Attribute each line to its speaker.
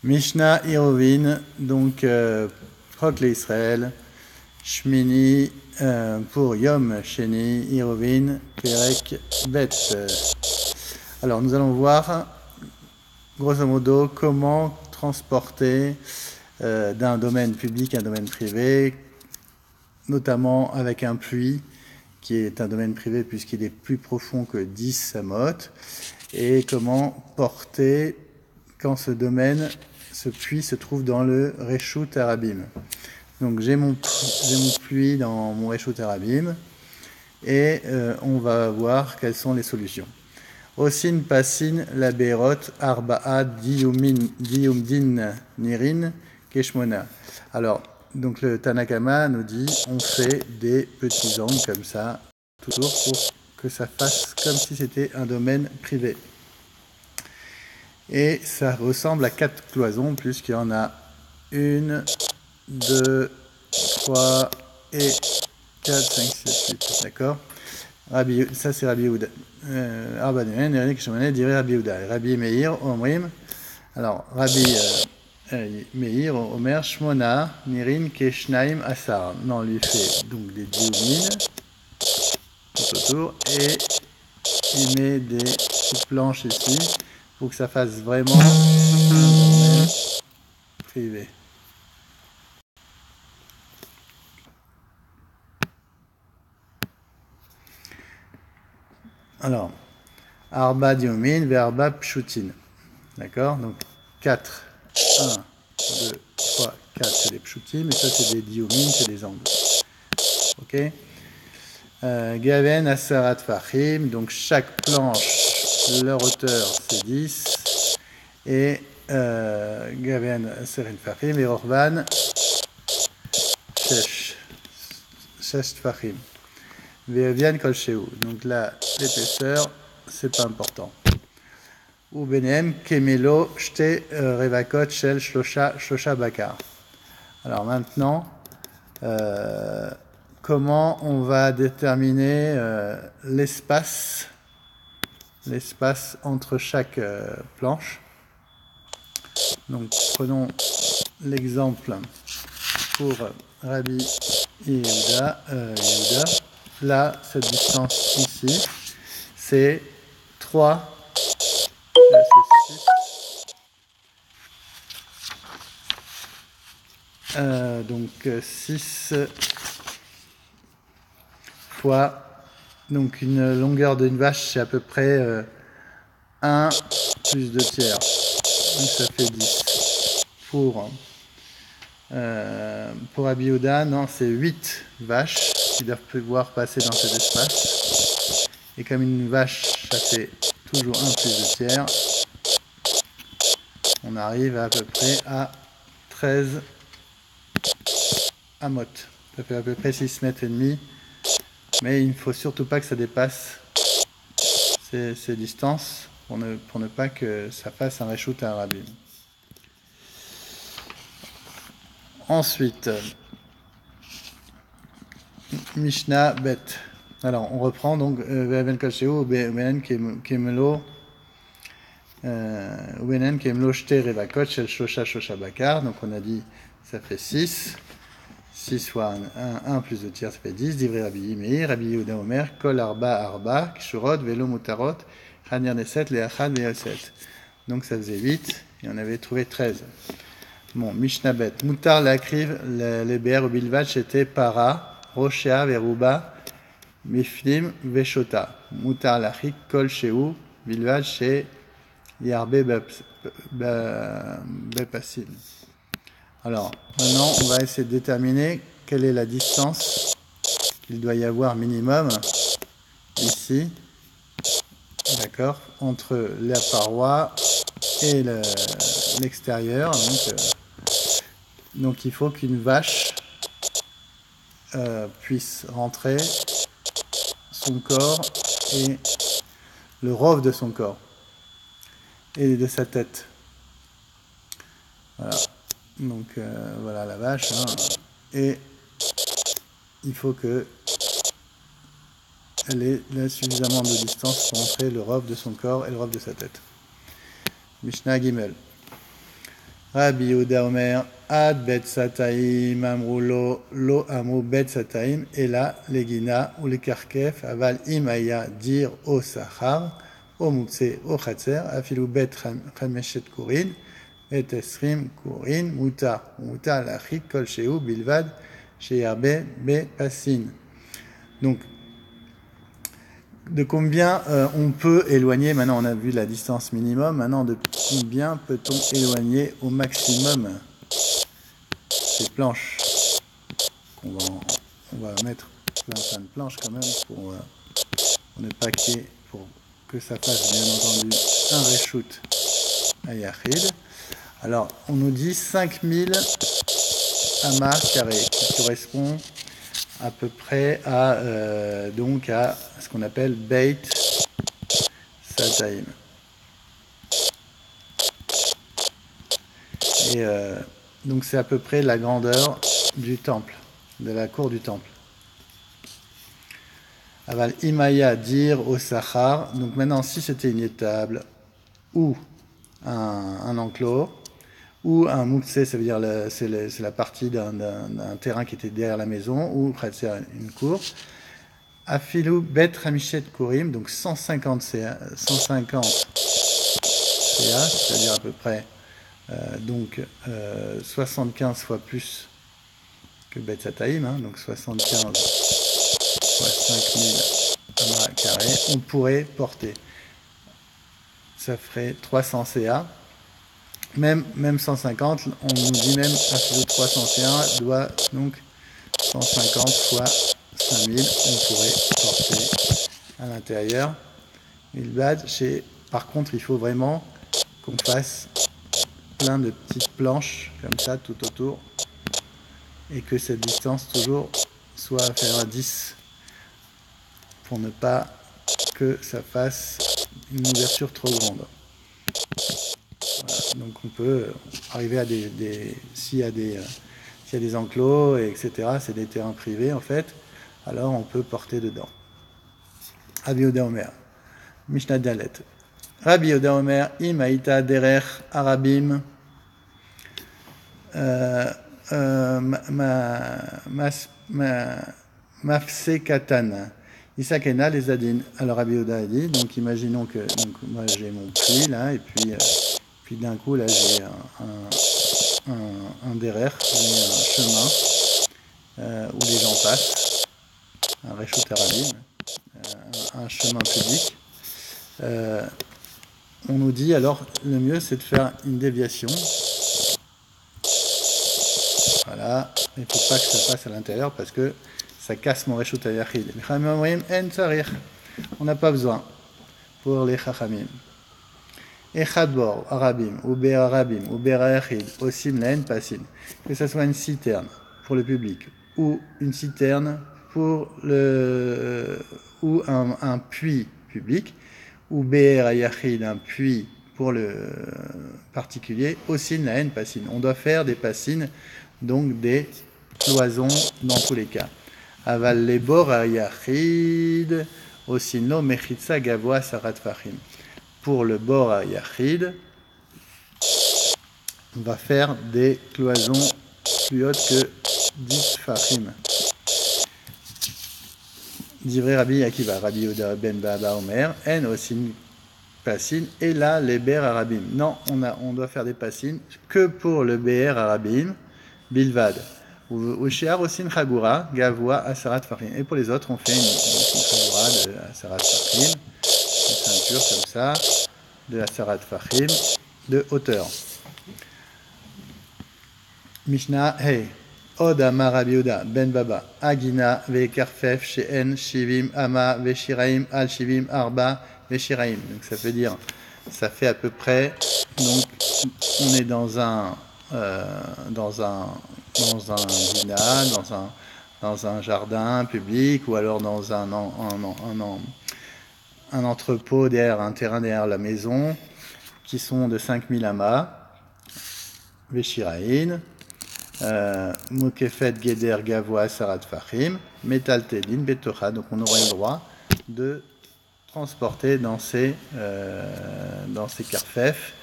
Speaker 1: Mishnah Hérovine, donc Chok Israël, Shmini pour Yom Sheni, Hérovine, Perek Bet. Alors nous allons voir grosso modo comment transporter d'un domaine public à un domaine privé, notamment avec un puits qui est un domaine privé puisqu'il est plus profond que 10 samot, et comment porter quand ce domaine, ce puits se trouve dans le Reshut Arabim. Donc j'ai mon puits dans mon Reshut Arabim et on va voir quelles sont les solutions. Osin Passin Laberot Arba'a Diyumdin Nirin Keshmona. Alors, donc le Tanakama nous dit on fait des petits angles comme ça, toujours pour que ça fasse comme si c'était un domaine privé. Et ça ressemble à 4 cloisons, puisqu'il y en a 1, 2, 3 et 4, 5, 6, 8. D'accord? Ça c'est Rabbi Yehuda. Rabbi Yehuda. Rabbi Meir, Omrim. Alors, Rabbi Meir, Omer, Shmona, Nirin, Keshnaim, Asar. Non, on lui fait donc des diumines tout autour et il met des petites planches ici pour que ça fasse vraiment un domaine privé. Alors, Arba diumin, Verba pshutin. D'accord? Donc 4, 1, 2, 3, 4, c'est des pshutim, et ça c'est des diumines, c'est des angles. Ok? Gaven Asarat Fahim, donc chaque planche, leur hauteur c'est 10, et Gaven Asarat Fahim, et Orban, Shesh Fahim. Ve'avian Kol Sheu. Donc là, l'épaisseur, c'est pas important. Ou Benem Kemelo Shte Revakot Shel Shlosha Bakar. Alors maintenant, comment on va déterminer l'espace entre chaque planche. Donc prenons l'exemple pour Rabbi Yehuda. Là, cette distance ici, c'est 3, là c'est 6, donc 6 fois, donc une longueur d'une vache, c'est à peu près 1 plus 2 tiers, donc ça fait 10. Pour Rabbi Yehuda, non, c'est 8 vaches qui doivent pouvoir passer dans cet espace. Et comme une vache, ça fait toujours 1 plus 2 tiers, on arrive à peu près à 13 amot. Ça fait à peu près 6 mètres et demi. Mais il ne faut surtout pas que ça dépasse ces distances pour ne pas que ça fasse un Reshut Arabim. Ensuite, Mishnah Bet. Alors, on reprend donc Ve'aven Kol Sheu, Ubenen Kemelo Shte Revakot Shel Shlosha Bakar. Donc, on a dit ça fait 6. 6 fois 1 plus 2 tiers, ça fait 10. Divrei Rabbi Meir, Rabbi Yehuda Omer, Kol Arba, Kshurot, Velo Mutarot, Chanir Neset, Leachad, Veoset. Donc, ça faisait 8 et on avait trouvé 13. Bon, Mishnah Bet. Mutar Lakriv, les BR Bilvad, c'était Para, Roshea, Veruba, Miflim, Veshota. Mutar Lachik, Kol Sheu, Bilvad, chez Yarbe Bepasim. Alors, maintenant, on va essayer de déterminer quelle est la distance qu'il doit y avoir minimum ici, d'accord, entre la paroi et l'extérieur. Donc, il faut qu'une vache puisse rentrer son corps et le rove de son corps et de sa tête. Voilà. Donc voilà la vache. Hein. Et il faut que elle ait suffisamment de distance pour entrer le rove de son corps et le rove de sa tête. Mishnah Gimel. Rabbi Yehuda Omer, Ad Bet Sataim, Amru lo Amru Bet Sataim, et là, les Gina ou les Karkef, Aval Imaya, Dir, O Sachar, O Mutse, O Chatzer, Afilu Bet Chameshet Kurin, et Esrim Kurin, Muta, Muta Lachik, Kol Sheu, Bilvad, Sheyarbe, Be Pasin. Donc, de combien on peut éloigner, maintenant on a vu la distance minimum, maintenant de combien peut-on éloigner au maximum ces planches. On va mettre plein de planches quand même pour ne pas pour que ça fasse bien entendu un reshoot à Yachid. Alors on nous dit 5000 amas carrés qui correspond à peu près à donc à ce qu'on appelle Beit Sataim. Et donc c'est à peu près la grandeur du temple, de la cour du temple. Aval Imaya dire au Sachar. Donc maintenant, si c'était une étable ou un enclos ou un moukse, ça veut dire c'est la partie d'un terrain qui était derrière la maison, ou une cour. Afilu Bet Ramichet Kurim, donc 150 CA, c'est-à-dire à peu près donc 75 fois plus que Bet Sataim, hein, donc 75 fois 5000 amas carrés, on pourrait porter. Ça ferait 300 CA. Même 150, on nous dit même Afilu 301 doit donc 150 fois 5000, on pourrait porter à l'intérieur. Par contre, il faut vraiment qu'on fasse plein de petites planches comme ça tout autour et que cette distance toujours soit inférieure à 10 pour ne pas que ça fasse une ouverture trop grande. Voilà. Donc on peut arriver à s'il y a des enclos, etc., c'est des terrains privés en fait, alors on peut porter dedans. Rabbi Yehuda Omer, Mishnah Dalet. Rabbi Yehuda Omer, Imaïta Derer Arabim, Mafse Katan, Isakena les Adin. Alors Rabbi Yehuda a dit, donc imaginons que moi j'ai mon puits là, et puis d'un coup là j'ai un derer, un chemin où les gens passent, un Reshut Arabim, un chemin public. On nous dit alors le mieux c'est de faire une déviation. Voilà, il ne faut pas que ça passe à l'intérieur parce que ça casse mon Reshut Yachid. Les Chachamim en tzarich, on n'a pas besoin pour les Chachamim. Echad bor Arabim ou Be'er Arabim ou Be'er Yachid osim laen pasin, que ce soit une citerne pour le public ou une citerne pour ou un puits public, ou Be'er Yachid, un puits pour le particulier, aussi la haine passine. On doit faire des passines, donc des cloisons dans tous les cas. Aval les bor Yachid, aussi no mechitsa gavoa sarat fachim. Pour le bor Yachid, on va faire des cloisons plus hautes que 10 fachim. Divrei Rabbi Akiva, Rabbi Yehuda ben Baba Omer, en aussi passines, et là les Be'er Arabim. Non, on doit faire des passines que pour le Be'er Arabim, Bilvad. Ou Shear aussi une Chagura, Gavoa, Asarat Fachim. Et pour les autres, on fait une Chagura de Asarat Fachim, une ceinture comme ça, de Asarat Fachim, de hauteur. Mishnah, hey. Od Amar Rabbi Yehuda ben Baba Agina ve'karfef she'en shivim ama ve'shiraim al shivim arba ve'shiraim. Donc ça veut dire, ça fait à peu près, donc on est dans un dina, dans un jardin public ou alors dans un entrepôt derrière un terrain derrière la maison qui sont de 5000 amas ve'shiraim. Mokefet Geder Gavoa Sarat Fachim, Metal Tedin Betocha. Donc on aurait le droit de transporter dans ces carfefs